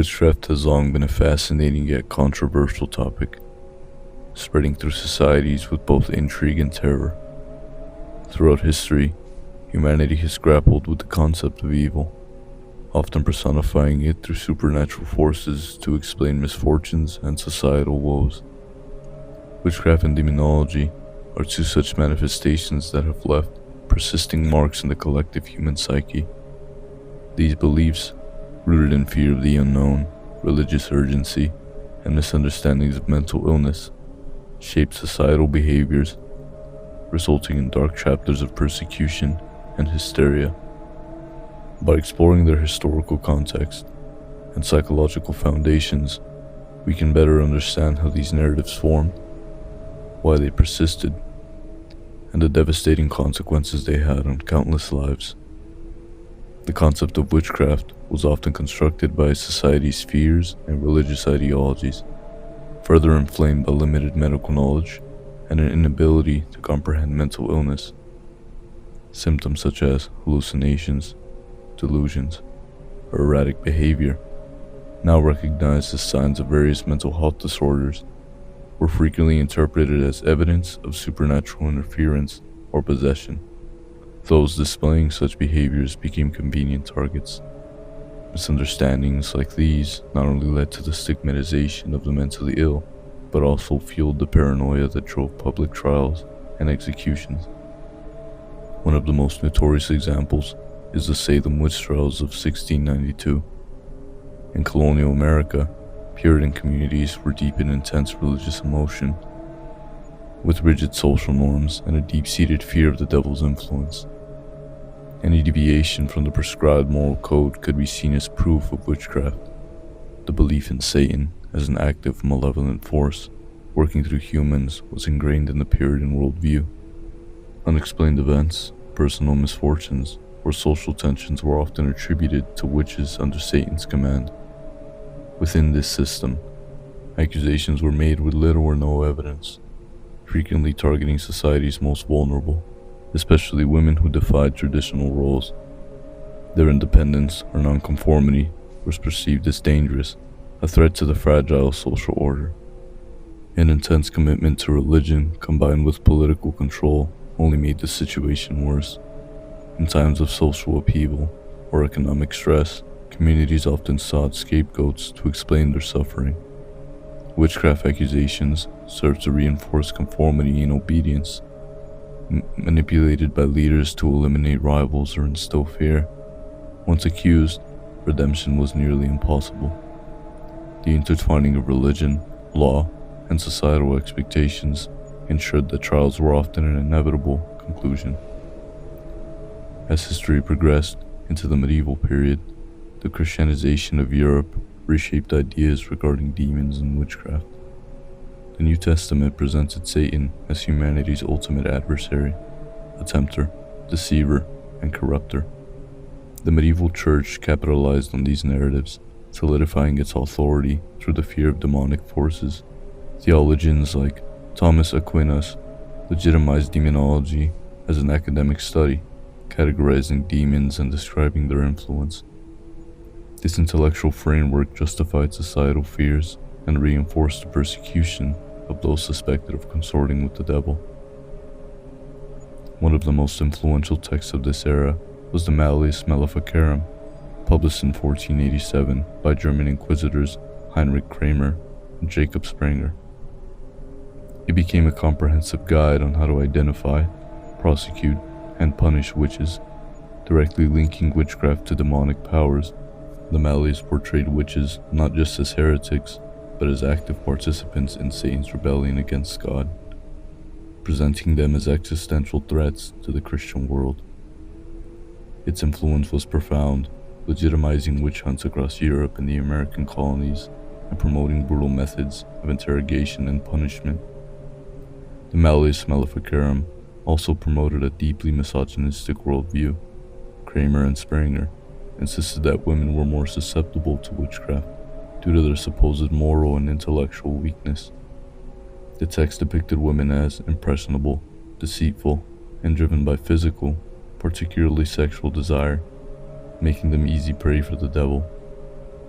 Witchcraft has long been a fascinating yet controversial topic, spreading through societies with both intrigue and terror. Throughout history, humanity has grappled with the concept of evil, often personifying it through supernatural forces to explain misfortunes and societal woes. Witchcraft and demonology are two such manifestations that have left persisting marks in the collective human psyche. These beliefs, rooted in fear of the unknown, religious urgency, and misunderstandings of mental illness, shape societal behaviors, resulting in dark chapters of persecution and hysteria. By exploring their historical context and psychological foundations, we can better understand how these narratives formed, why they persisted, and the devastating consequences they had on countless lives. The concept of witchcraft was often constructed by society's fears and religious ideologies, further inflamed by limited medical knowledge and an inability to comprehend mental illness. Symptoms such as hallucinations, delusions, or erratic behavior, now recognized as signs of various mental health disorders, were frequently interpreted as evidence of supernatural interference or possession. Those displaying such behaviors became convenient targets. Misunderstandings like these not only led to the stigmatization of the mentally ill, but also fueled the paranoia that drove public trials and executions. One of the most notorious examples is the Salem witch trials of 1692. In colonial America, Puritan communities were deep in intense religious emotion, with rigid social norms and a deep-seated fear of the devil's influence. Any deviation from the prescribed moral code could be seen as proof of witchcraft. The belief in Satan as an active, malevolent force working through humans was ingrained in the Puritan worldview. Unexplained events, personal misfortunes, or social tensions were often attributed to witches under Satan's command. Within this system, accusations were made with little or no evidence, frequently targeting society's most vulnerable, especially women who defied traditional roles. Their independence or nonconformity was perceived as dangerous, a threat to the fragile social order. An intense commitment to religion combined with political control only made the situation worse. In times of social upheaval or economic stress, communities often sought scapegoats to explain their suffering. Witchcraft accusations served to reinforce conformity and obedience, manipulated by leaders to eliminate rivals or instill fear. Once accused, redemption was nearly impossible. The intertwining of religion, law, and societal expectations ensured that trials were often an inevitable conclusion. As history progressed into the medieval period, the Christianization of Europe reshaped ideas regarding demons and witchcraft. The New Testament presented Satan as humanity's ultimate adversary, a tempter, deceiver, and corrupter. The medieval church capitalized on these narratives, solidifying its authority through the fear of demonic forces. Theologians like Thomas Aquinas legitimized demonology as an academic study, categorizing demons and describing their influence. This intellectual framework justified societal fears and reinforced the persecution of those suspected of consorting with the devil. One of the most influential texts of this era was the Malleus Maleficarum, published in 1487 by German inquisitors Heinrich Kramer and Jacob Sprenger. It became a comprehensive guide on how to identify, prosecute, and punish witches, directly linking witchcraft to demonic powers. The Malleus portrayed witches not just as heretics, but as active participants in Satan's rebellion against God, presenting them as existential threats to the Christian world. Its influence was profound, legitimizing witch hunts across Europe and the American colonies, and promoting brutal methods of interrogation and punishment. The Malleus Maleficarum also promoted a deeply misogynistic worldview. Kramer and Sprenger insisted that women were more susceptible to witchcraft due to their supposed moral and intellectual weakness. The text depicted women as impressionable, deceitful, and driven by physical, particularly sexual desire, making them easy prey for the devil.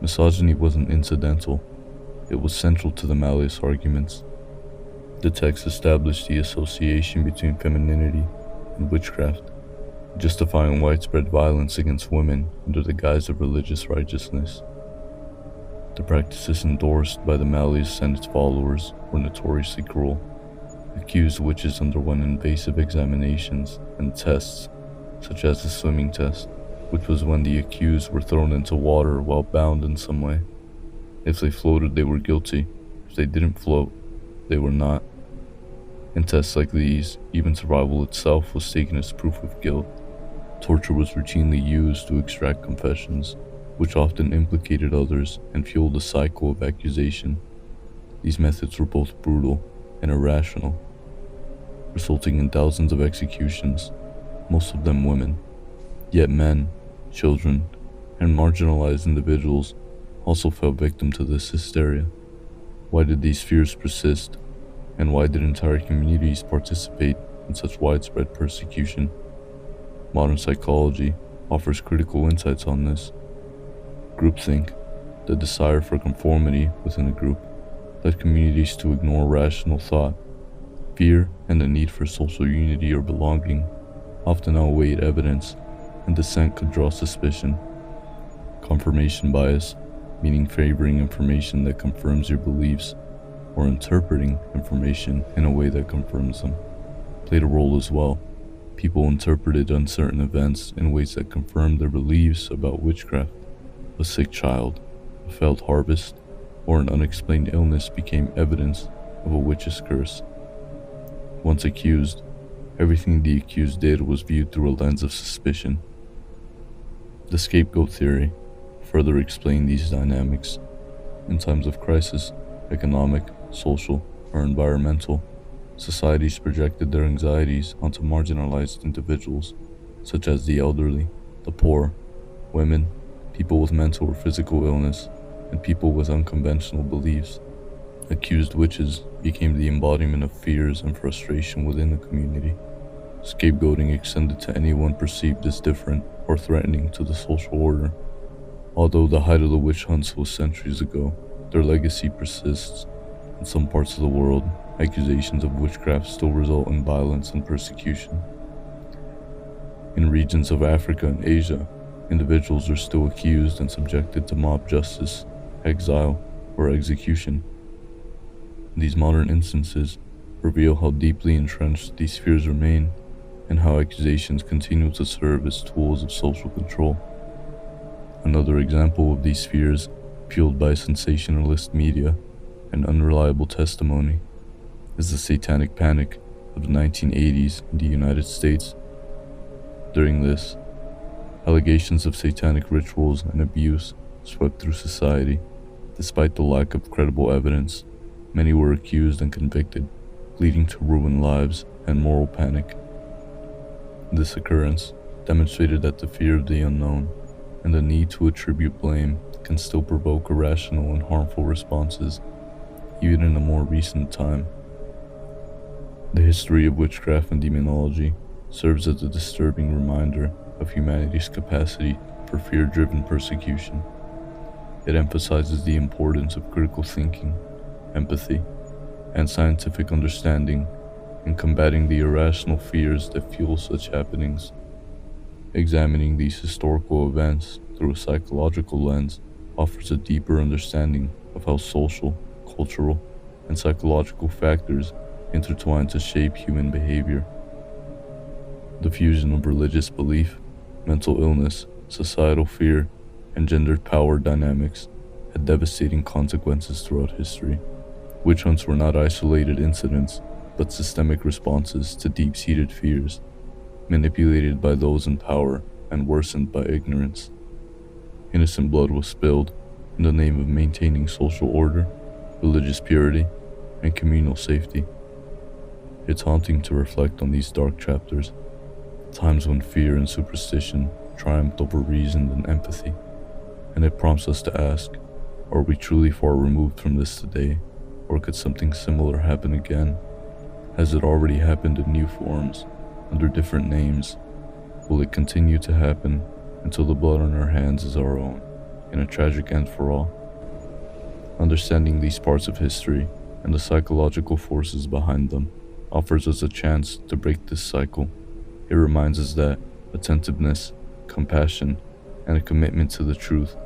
Misogyny wasn't incidental, it was central to the Malleus arguments. The text established the association between femininity and witchcraft, justifying widespread violence against women under the guise of religious righteousness. The practices endorsed by the Malleus and its followers were notoriously cruel. Accused witches underwent invasive examinations and tests, such as the swimming test, which was when the accused were thrown into water while bound in some way. If they floated, they were guilty. If they didn't float, they were not. In tests like these, even survival itself was taken as proof of guilt. Torture was routinely used to extract confessions, which often implicated others and fueled a cycle of accusation. These methods were both brutal and irrational, resulting in thousands of executions, most of them women. Yet men, children, and marginalized individuals also fell victim to this hysteria. Why did these fears persist, and why did entire communities participate in such widespread persecution? Modern psychology offers critical insights on this. Groupthink, the desire for conformity within a group, led communities to ignore rational thought. Fear and the need for social unity or belonging often outweighed evidence, and dissent could draw suspicion. Confirmation bias, meaning favoring information that confirms your beliefs, or interpreting information in a way that confirms them, played a role as well. People interpreted uncertain events in ways that confirmed their beliefs about witchcraft. A sick child, a failed harvest, or an unexplained illness became evidence of a witch's curse. Once accused, everything the accused did was viewed through a lens of suspicion. The scapegoat theory further explained these dynamics. In times of crisis, economic, social, or environmental, societies projected their anxieties onto marginalized individuals, such as the elderly, the poor, women, people with mental or physical illness, and people with unconventional beliefs. Accused witches became the embodiment of fears and frustration within the community. Scapegoating extended to anyone perceived as different or threatening to the social order. Although the height of the witch hunts was centuries ago, their legacy persists. In some parts of the world, accusations of witchcraft still result in violence and persecution. In regions of Africa and Asia, individuals are still accused and subjected to mob justice, exile, or execution. These modern instances reveal how deeply entrenched these fears remain and how accusations continue to serve as tools of social control. Another example of these fears, fueled by sensationalist media and unreliable testimony, is the Satanic Panic of the 1980s in the United States. During this, allegations of satanic rituals and abuse swept through society. Despite the lack of credible evidence, many were accused and convicted, leading to ruined lives and moral panic. This occurrence demonstrated that the fear of the unknown and the need to attribute blame can still provoke irrational and harmful responses, even in a more recent time. The history of witchcraft and demonology serves as a disturbing reminder of humanity's capacity for fear-driven persecution. It emphasizes the importance of critical thinking, empathy, and scientific understanding in combating the irrational fears that fuel such happenings. Examining these historical events through a psychological lens offers a deeper understanding of how social, cultural, and psychological factors intertwine to shape human behavior. The fusion of religious belief, mental illness, societal fear, and gendered power dynamics had devastating consequences throughout history. Witch hunts were not isolated incidents, but systemic responses to deep-seated fears, manipulated by those in power and worsened by ignorance. Innocent blood was spilled in the name of maintaining social order, religious purity, and communal safety. It's haunting to reflect on these dark chapters, times when fear and superstition triumphed over reason and empathy, and it prompts us to ask, are we truly far removed from this today, or could something similar happen again? Has it already happened in new forms, under different names? Will it continue to happen until the blood on our hands is our own? in a tragic end for all. Understanding these parts of history and the psychological forces behind them offers us a chance to break this cycle. It reminds us that attentiveness, compassion, and a commitment to the truth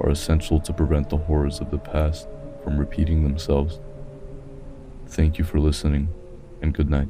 are essential to prevent the horrors of the past from repeating themselves. Thank you for listening, and good night.